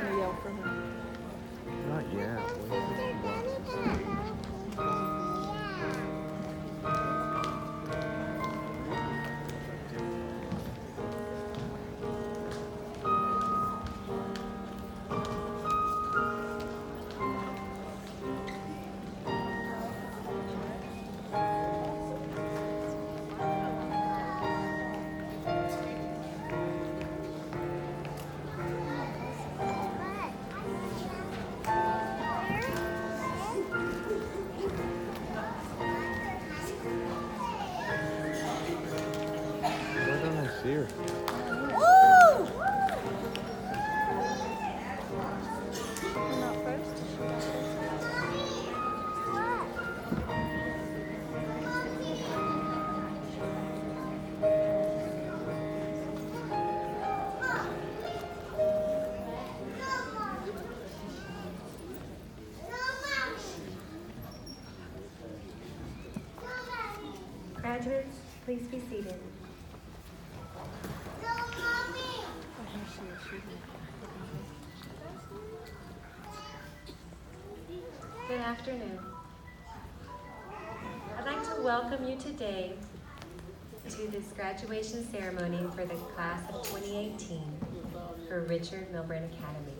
gonna yell for him. Not yet. Here. Graduates, please be seated. Good afternoon. I'd like to welcome you today to this graduation ceremony for the class of 2018 for Richard Milburn Academy.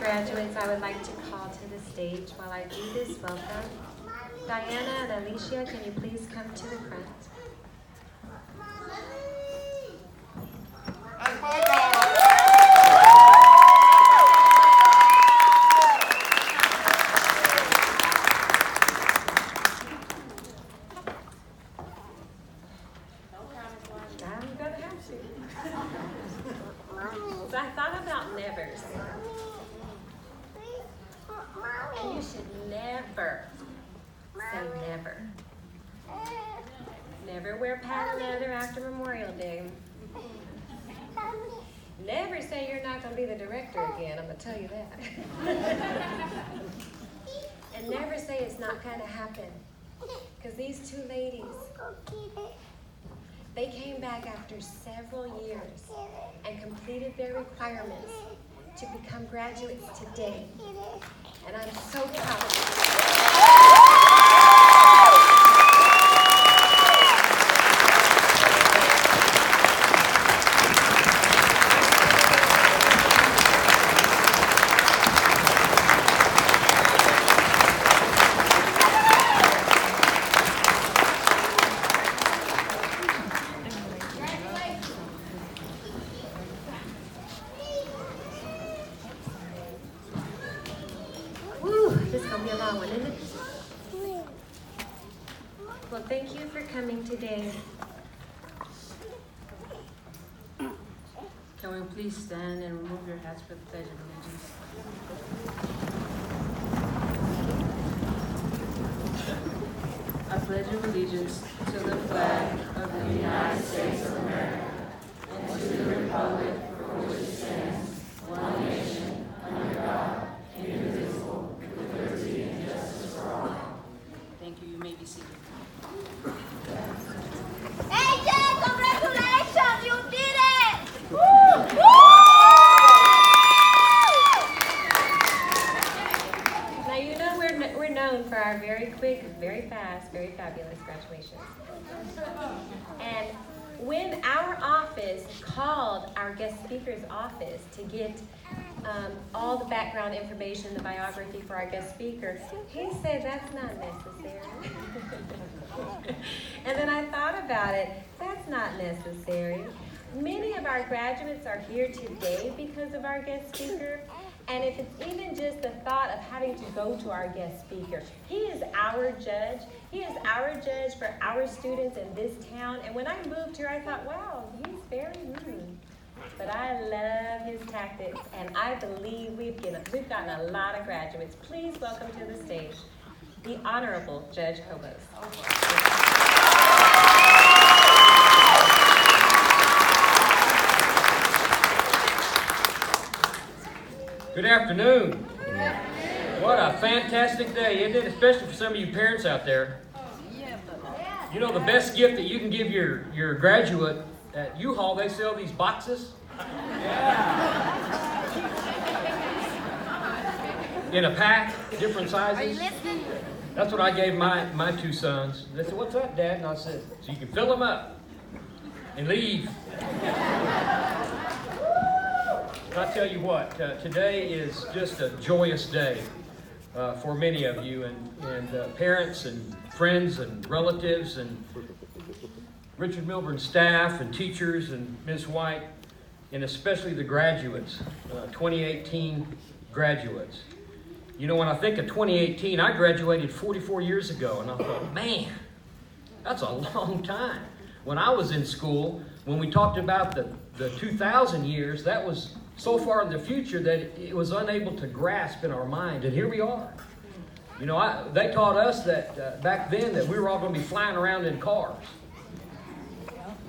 Graduates I would like to call to the stage. While I do this, welcome. Diana and Alicia, can you please come to the front? I'm gonna have to. So I thought about nevers. And you should never say never. Never wear patent leather after Memorial Day. Never say you're not going to be the director again, I'm going to tell you that. And never say it's not going to happen. Because these two ladies, they came back after several years and completed their requirements to become graduates today. And I'm so proud of them. This is going to be a long one, isn't it? Well, thank you for coming today. Can we please stand and remove your hats for the Pledge of Allegiance? I pledge allegiance to the flag of the United States of America and to the republic for which it stands, one nation, under God, indivisible, with liberty and justice for all. Thank you. You may be seated. AJ, congratulations! You did it! Now, you know we're known for our very quick, very fast, very fabulous graduations. And when our office called our guest speaker's office to get all the background information, the biography for our guest speaker, he said that's not necessary. And then I thought about it, that's not necessary. Many of our graduates are here today because of our guest speaker. And if it's even just the thought of having to go to our guest speaker, he is our judge. He is our judge for our students in this town. And when I moved here, I thought, wow, he's very rude. But I love his tactics, and I believe we've gotten a lot of graduates. Please welcome to the stage the Honorable Judge Hobos. Good afternoon. What a fantastic day, isn't it? Especially for some of you parents out there. You know the best gift that you can give your graduate at U-Haul, they sell these boxes. In a pack, different sizes. That's what I gave my two sons. They said, "What's that, Dad?" And I said, "So you can fill them up and leave." I tell you what, today is just a joyous day for many of you, and parents and friends and relatives and Richard Milburn staff and teachers and Ms. White, and especially the graduates, 2018 graduates. You know, when I think of 2018, I graduated 44 years ago, and I thought, man, that's a long time. When I was in school, when we talked about the 2000 years, that was so far in the future that it was unable to grasp in our mind, and here we are. You know, they taught us that back then that we were all going to be flying around in cars.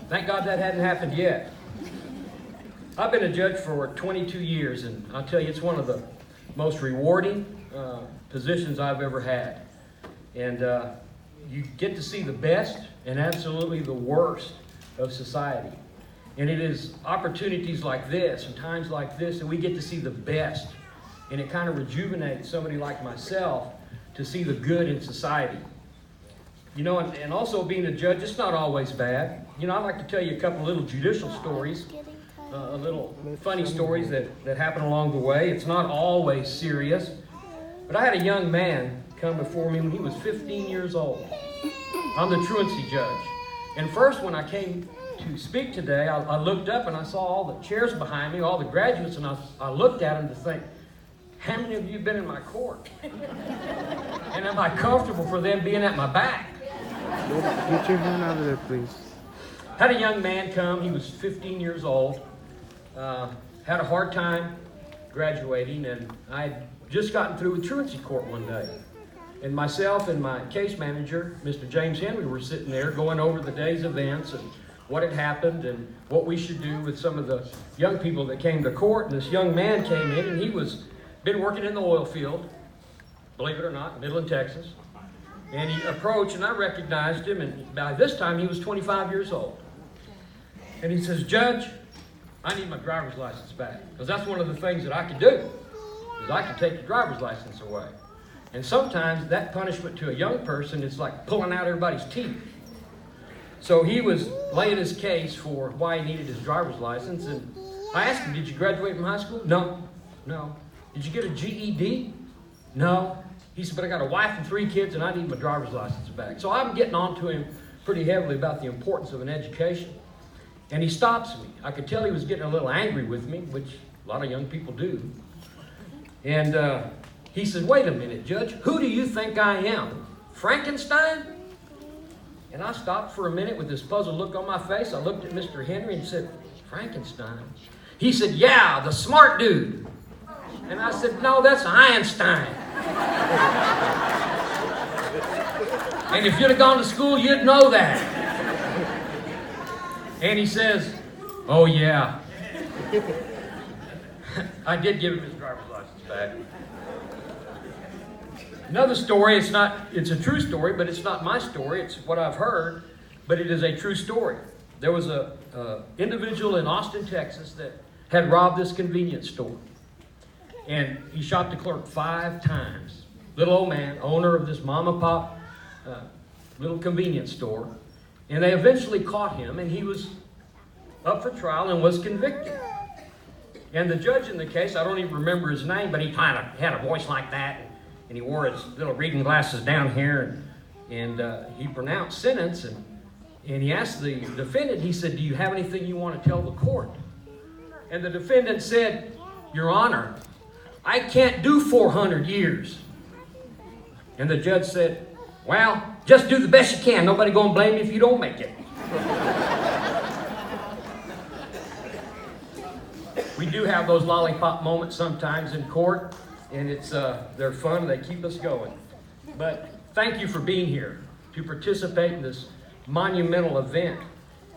Thank God that hadn't happened yet. I've been a judge for 22 years, and I'll tell you, it's one of the most rewarding positions I've ever had. And you get to see the best and absolutely the worst of society. And it is opportunities like this and times like this that we get to see the best. And it kind of rejuvenates somebody like myself to see the good in society. You know, and also being a judge, it's not always bad. You know, I'd like to tell you a couple of little judicial stories, a little funny stories that happen along the way. It's not always serious. But I had a young man come before me when he was 15 years old. I'm the truancy judge. And first, when I came to speak today, I looked up and I saw all the chairs behind me, all the graduates, and I looked at them to think, how many of you have been in my court? And am I comfortable for them being at my back? Get your hand out of there, please. Had a young man come, he was 15 years old, had a hard time graduating, and I had just gotten through with truancy court one day. And myself and my case manager, Mr. James Henry, were sitting there going over the day's events and what had happened and what we should do with some of the young people that came to court. And this young man came in, and he been working in the oil field, believe it or not, in Midland, Texas. And he approached, and I recognized him, and by this time he was 25 years old. And he says, "Judge, I need my driver's license back." Because that's one of the things that I can do, is I can take your driver's license away. And sometimes that punishment to a young person is like pulling out everybody's teeth. So he was laying his case for why he needed his driver's license, and I asked him, "Did you graduate from high school?" "No." "Did you get a GED?" "No." He said, "But I got a wife and 3 kids, and I need my driver's license back." So I'm getting on to him pretty heavily about the importance of an education. And he stops me. I could tell he was getting a little angry with me, which a lot of young people do. And he said, "Wait a minute, Judge, who do you think I am? Frankenstein?" And I stopped for a minute with this puzzled look on my face. I looked at Mr. Henry and said, "Frankenstein?" He said, "Yeah, the smart dude." And I said, "No, that's Einstein." And if you'd have gone to school, you'd know that. And he says, "Oh, yeah." I did give him his driver's license back. Another story, it's a true story, but it's not my story. It's what I've heard, but it is a true story. There was a individual in Austin, Texas that had robbed this convenience store. And he shot the clerk 5 times. Little old man, owner of this mom and pop little convenience store. And they eventually caught him, and he was up for trial and was convicted. And the judge in the case, I don't even remember his name, but he kind of had a voice like that, and he wore his little reading glasses down here, and he pronounced sentence, and he asked the defendant, he said, "Do you have anything you want to tell the court?" And the defendant said, "Your Honor, I can't do 400 years. And the judge said, "Well, just do the best you can. Nobody gonna blame you if you don't make it." We do have those lollipop moments sometimes in court, and they're fun and they keep us going. But thank you for being here to participate in this monumental event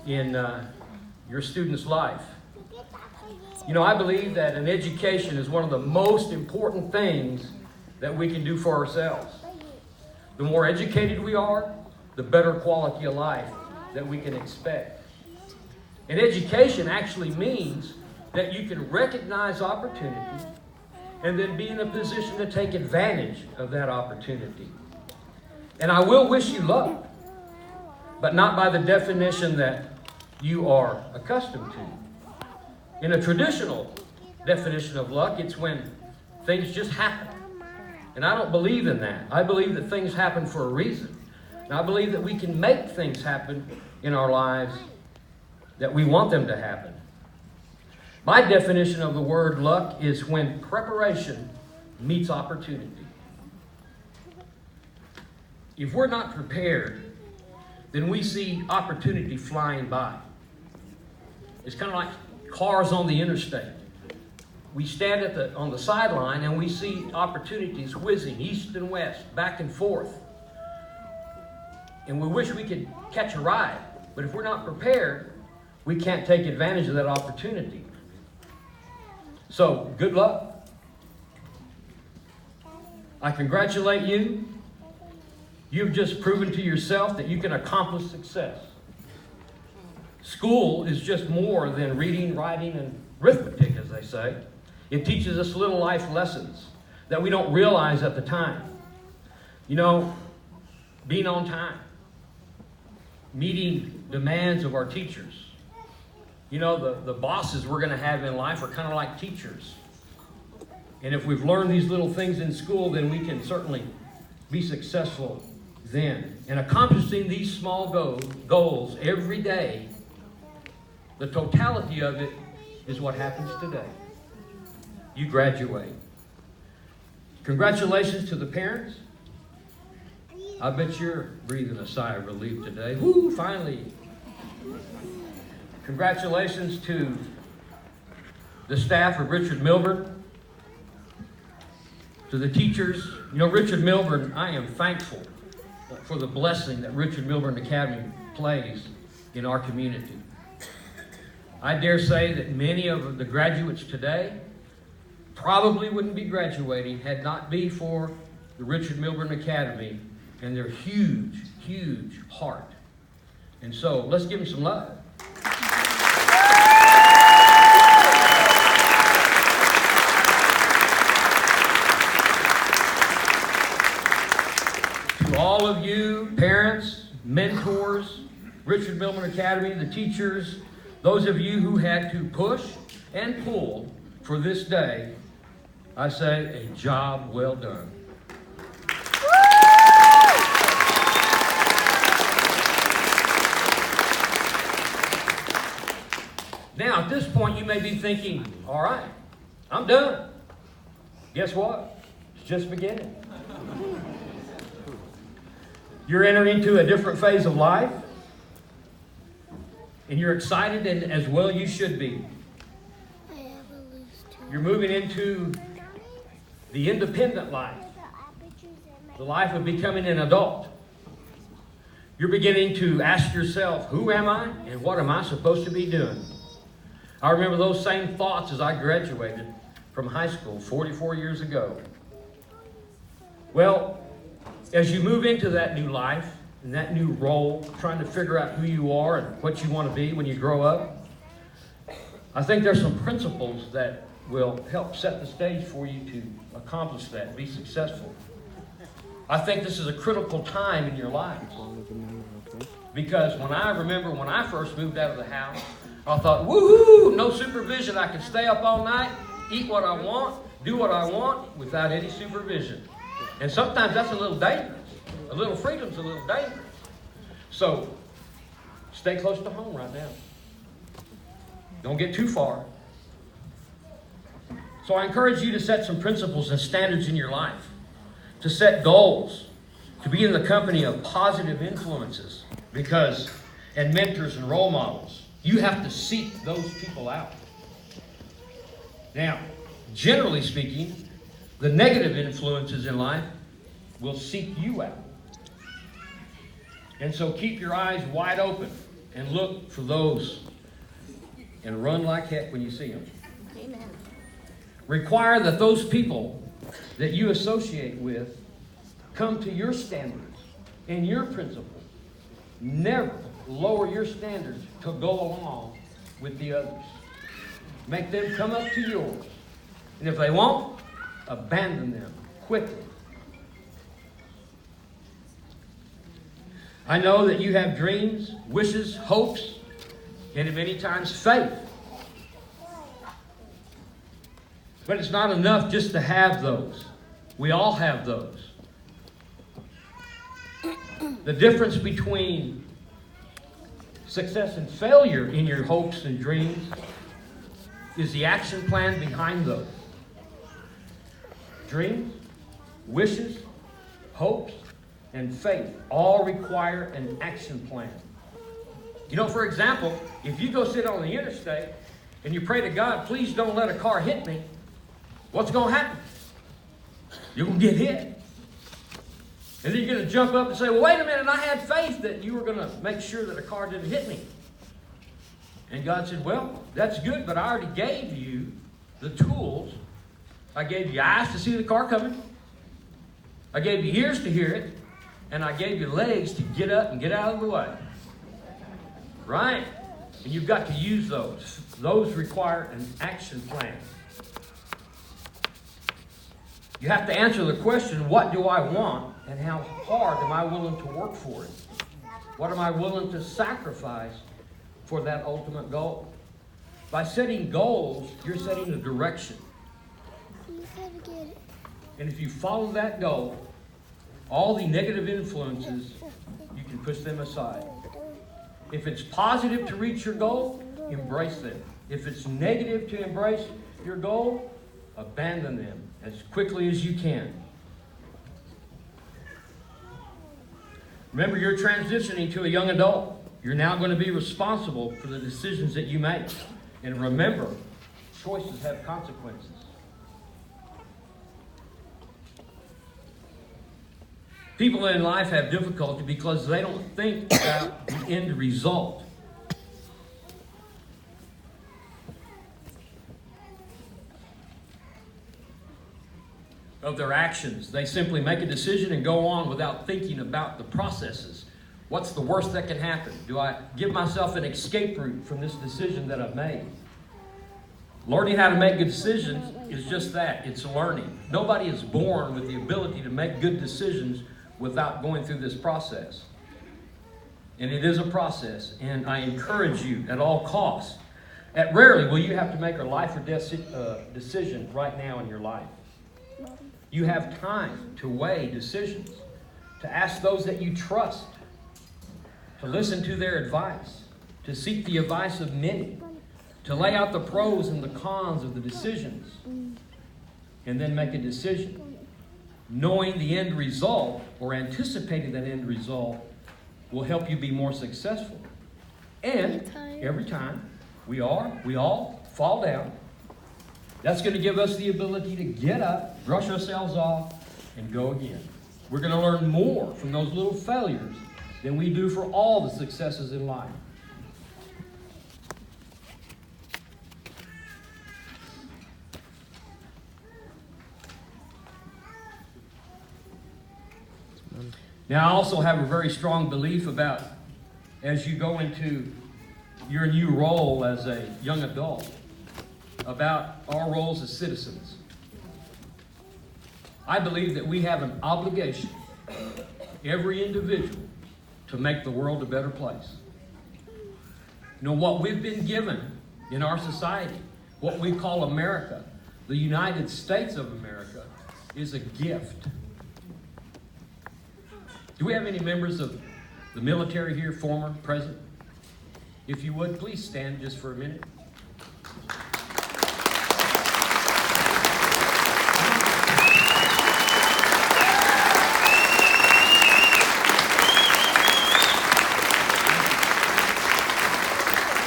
in your student's life. You know, I believe that an education is one of the most important things that we can do for ourselves. The more educated we are, the better quality of life that we can expect. And education actually means that you can recognize opportunity and then be in a position to take advantage of that opportunity. And I will wish you luck, but not by the definition that you are accustomed to. In a traditional definition of luck, it's when things just happen. And I don't believe in that. I believe that things happen for a reason. And I believe that we can make things happen in our lives that we want them to happen. My definition of the word luck is when preparation meets opportunity. If we're not prepared, then we see opportunity flying by. It's kind of like cars on the interstate. We stand on the sideline and we see opportunities whizzing east and west, back and forth. And we wish we could catch a ride. But if we're not prepared, we can't take advantage of that opportunity. So, good luck. I congratulate you. You've just proven to yourself that you can accomplish success. School is just more than reading, writing, and arithmetic, as they say. It teaches us little life lessons that we don't realize at the time. You know, being on time, meeting demands of our teachers. You know, the bosses we're going to have in life are kind of like teachers. And if we've learned these little things in school, then we can certainly be successful then. And accomplishing these small goals every day, the totality of it is what happens today. You graduate. Congratulations to the parents. I bet you're breathing a sigh of relief today. Woo, finally. Congratulations to the staff of Richard Milburn, to the teachers. You know, Richard Milburn, I am thankful for the blessing that Richard Milburn Academy plays in our community. I dare say that many of the graduates today probably wouldn't be graduating had not be for the Richard Milburn Academy and their huge, huge heart. And so, let's give them some love. To all of you, parents, mentors, Richard Milburn Academy, the teachers, those of you who had to push and pull for this day, I say a job well done. Now, at this point, you may be thinking, all right, I'm done. Guess what? It's just beginning. You're entering into a different phase of life, and you're excited, and as well you should be. You're moving into the independent life, the life of becoming an adult. You're beginning to ask yourself, who am I, and what am I supposed to be doing? I remember those same thoughts as I graduated from high school 44 years ago. Well, as you move into that new life and that new role, trying to figure out who you are and what you want to be when you grow up, I think there's some principles that will help set the stage for you to accomplish that, be successful. I think this is a critical time in your life. Because when I first moved out of the house, I thought, woohoo, no supervision. I can stay up all night, eat what I want, do what I want without any supervision. And sometimes that's a little dangerous. A little freedom's a little dangerous. So, stay close to home right now. Don't get too far. So I encourage you to set some principles and standards in your life, to set goals, to be in the company of positive influences, and mentors and role models. You have to seek those people out. Now, generally speaking, the negative influences in life will seek you out. And so keep your eyes wide open and look for those and run like heck when you see them. Amen. Require that those people that you associate with come to your standards and your principles. Never lower your standards to go along with the others. Make them come up to yours. And if they won't, abandon them quickly. I know that you have dreams, wishes, hopes, and many times faith. But it's not enough just to have those. We all have those. The difference between success and failure in your hopes and dreams is the action plan behind those. Dreams, wishes, hopes, and faith all require an action plan. You know, for example, if you go sit on the interstate and you pray to God, please don't let a car hit me, what's going to happen? You're going to get hit. And then you're going to jump up and say, well, wait a minute, I had faith that you were going to make sure that a car didn't hit me. And God said, well, that's good, but I already gave you the tools. I gave you eyes to see the car coming. I gave you ears to hear it. And I gave you legs to get up and get out of the way. Right? And you've got to use those. Those require an action plan. You have to answer the question, what do I want and how hard am I willing to work for it? What am I willing to sacrifice for that ultimate goal? By setting goals, you're setting a direction. And if you follow that goal, all the negative influences, you can push them aside. If it's positive to reach your goal, embrace them. If it's negative to embrace your goal, abandon them as quickly as you can. Remember, you're transitioning to a young adult. You're now going to be responsible for the decisions that you make. And remember, choices have consequences. People in life have difficulty because they don't think about the end result. Of their actions. They simply make a decision and go on without thinking about the processes. What's the worst that can happen? Do I give myself an escape route from this decision that I've made? Learning how to make good decisions is just that. It's learning. Nobody is born with the ability to make good decisions without going through this process. And it is a process, and I encourage you at all costs. At rarely will you have to make a life or death decision right now in your life. You have time to weigh decisions, to ask those that you trust, to listen to their advice, to seek the advice of many, to lay out the pros and the cons of the decisions, and then make a decision. Knowing the end result or anticipating that end result will help you be more successful. And every time we all fall down, that's going to give us the ability to get up, brush ourselves off, and go again. We're going to learn more from those little failures than we do for all the successes in life. Now, I also have a very strong belief about as you go into your new role as a young adult, about our roles as citizens. I believe that we have an obligation, every individual, to make the world a better place. You know, what we've been given in our society, what we call America, the United States of America, is a gift. Do we have any members of the military here, former, present? If you would, please stand just for a minute.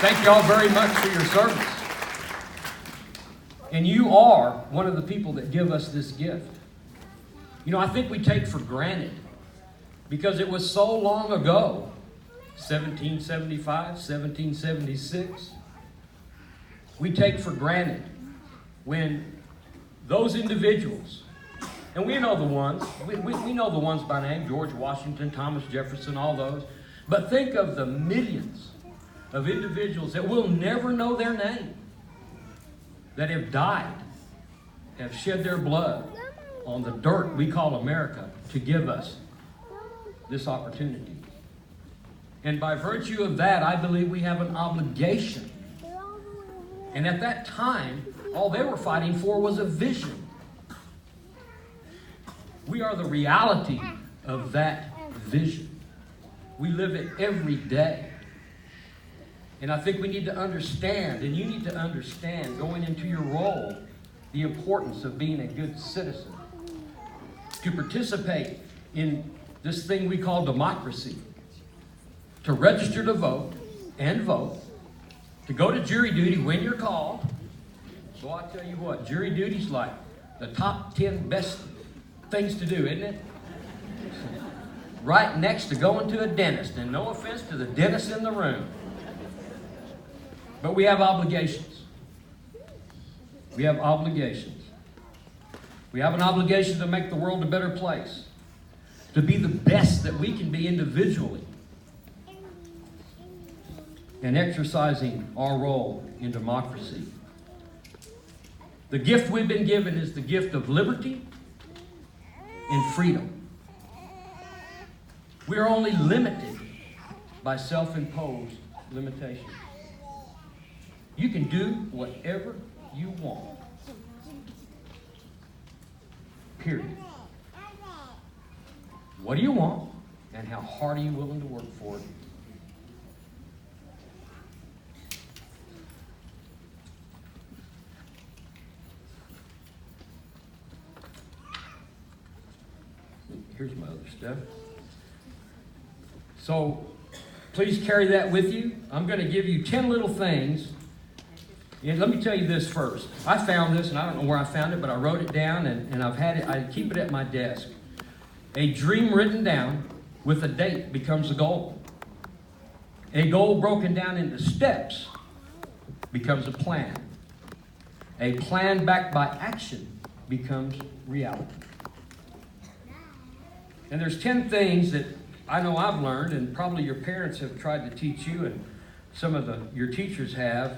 Thank you all very much for your service. And you are one of the people that give us this gift. You know, I think we take for granted because it was so long ago, 1775, 1776. We take for granted when those individuals, and we know the ones, we know the ones by name, George Washington, Thomas Jefferson, all those, but think of the millions of individuals that will never know their name, that have died, have shed their blood on the dirt we call America to give us this opportunity. And by virtue of that, I believe we have an obligation. And at that time, all they were fighting for was a vision. We are the reality of that vision. We live it every day. And I think we need to understand, and you need to understand, going into your role, the importance of being a good citizen. To participate in this thing we call democracy. To register to vote and vote. To go to jury duty when you're called. So I tell you what, jury duty's like the top 10 best things to do, isn't it? Right next to going to a dentist, and no offense to the dentist in the room. But we have obligations. We have obligations. We have an obligation to make the world a better place. To be the best that we can be individually. And exercising our role in democracy. The gift we've been given is the gift of liberty and freedom. We are only limited by self-imposed limitations. You can do whatever you want. Period. What do you want, and how hard are you willing to work for it? Here's my other stuff. So, please carry that with you. I'm going to give you 10 little things. And let me tell you this first. I found this, and I don't know where I found it, but I wrote it down, and I've had it. I keep it at my desk. A dream written down with a date becomes a goal. A goal broken down into steps becomes a plan. A plan backed by action becomes reality. And there's 10 things that I know I've learned, and probably your parents have tried to teach you, and some of your teachers have.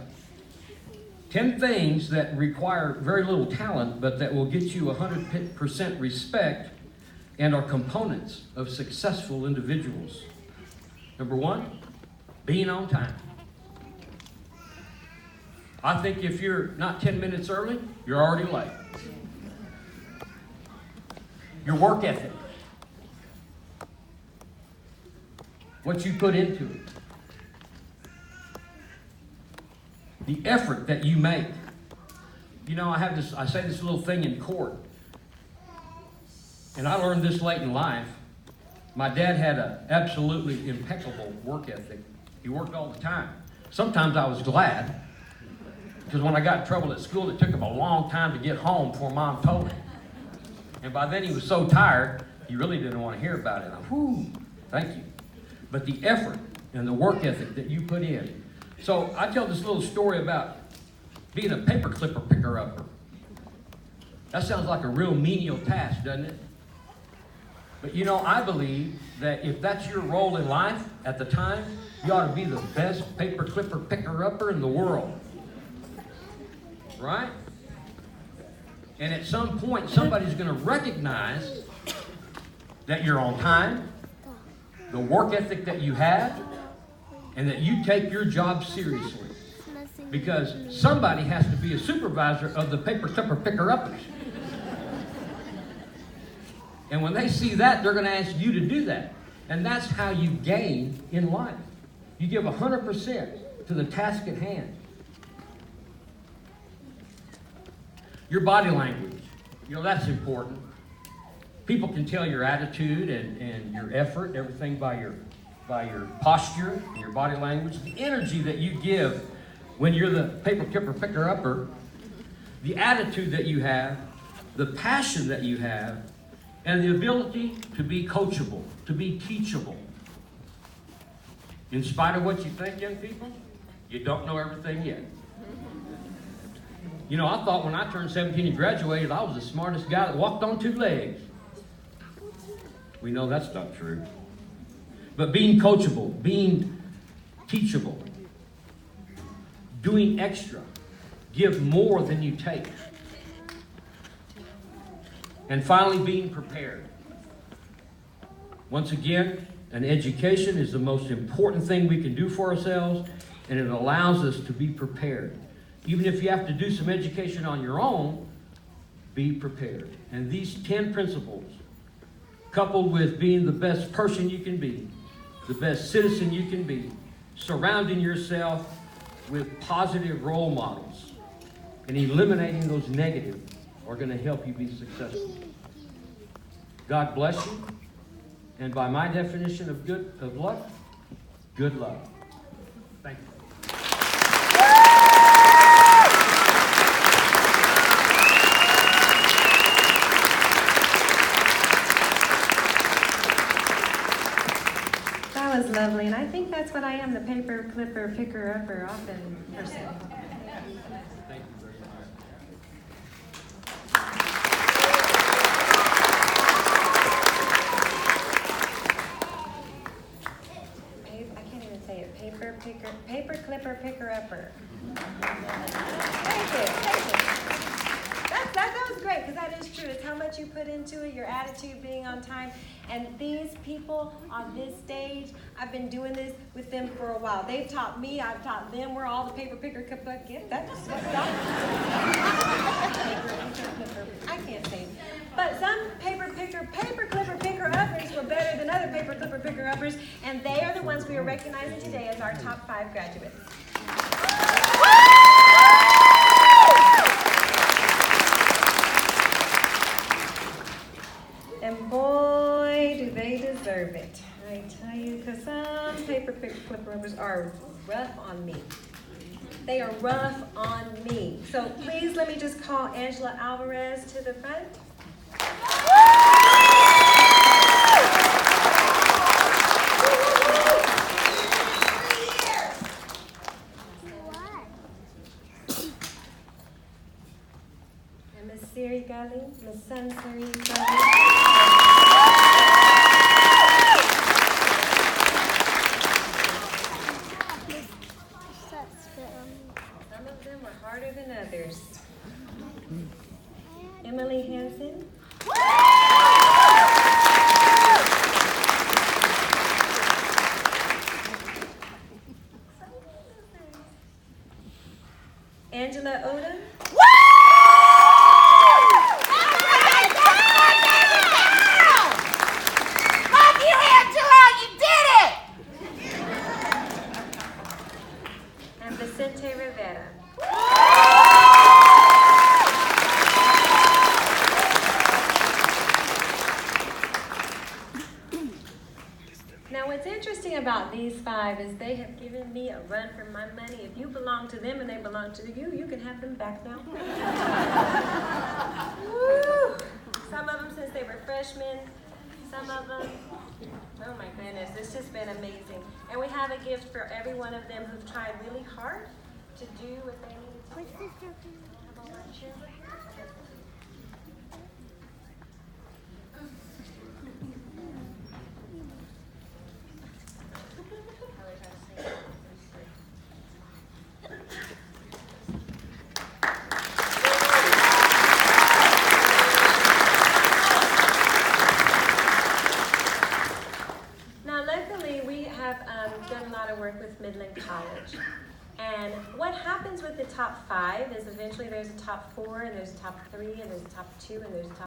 10 things that require very little talent, but that will get you 100% respect and are components of successful individuals. Number 1, being on time. I think if you're not 10 minutes early, you're already late. Your work ethic. What you put into it. The effort that you make. You know, I say this little thing in court. And I learned this late in life. My dad had an absolutely impeccable work ethic. He worked all the time. Sometimes I was glad, because when I got in trouble at school, it took him a long time to get home before Mom told him. And by then he was so tired, he really didn't want to hear about it. Whew, thank you. But the effort and the work ethic that you put in. So I tell this little story about being a paper clipper picker-upper. That sounds like a real menial task, doesn't it? But you know, I believe that if that's your role in life at the time, you ought to be the best paper clipper picker-upper in the world. Right? And at some point, somebody's going to recognize that you're on time, the work ethic that you have, and that you take your job seriously. Because somebody has to be a supervisor of the paper clipper picker-uppers. And when they see that, they're going to ask you to do that. And that's how you gain in life. You give 100% to the task at hand. Your body language. You know, that's important. People can tell your attitude and your effort, everything by your posture, your body language, the energy that you give when you're the paper clipper picker-upper, the attitude that you have, the passion that you have, and the ability to be coachable, to be teachable. In spite of what you think, young people, you don't know everything yet. You know, I thought when I turned 17 and graduated, I was the smartest guy that walked on 2 legs. We know that's not true. But being coachable, being teachable, doing extra, give more than you take. And finally, being prepared. Once again, an education is the most important thing we can do for ourselves, and it allows us to be prepared. Even if you have to do some education on your own, be prepared. And these 10 principles, coupled with being the best person you can be, the best citizen you can be, surrounding yourself with positive role models, and eliminating those negative, are going to help you be successful. God bless you. And by my definition of luck, good luck. Thank you. That was lovely, and I think that's what I am, the paper clipper, picker upper, often person. Thank you very much. I can't even say it. Paper clipper, picker upper. Thank you. That was great, because that is true. It's how much you put into it, your attitude, being on time. And these people on this stage, I've been doing this with them for a while. They've taught me, I've taught them. We're all the paper picker, get that just slipped out. I can't say it. But some paper clipper picker uppers were better than other paper clipper picker uppers, and they are the ones we are recognizing today as our top 5 graduates. And boy, do they deserve it. I tell you, because some paper clipper uppers are rough on me. They are rough on me. So please let me just call Angela Alvarez to the front. And Miss Siri Gully, Miss Sun Siri Gully. Some of them were harder than others. Emily Hansen. Angela Odom. And Vicente Rivera. Now what's interesting about these 5 is they have given me a run for my money. If you belong to them and they belong to you, you can have them back now. Woo! Some of them since they were freshmen, some of them, oh my goodness, it's just been amazing. And we have a gift for every one of them who've tried really hard to do what they need to do. How about right here? Now, luckily, we have done a lot of work with Midland College. And what happens with the top 5 is eventually there's a top 4, and there's a top 3, and there's a top 2, and there's a top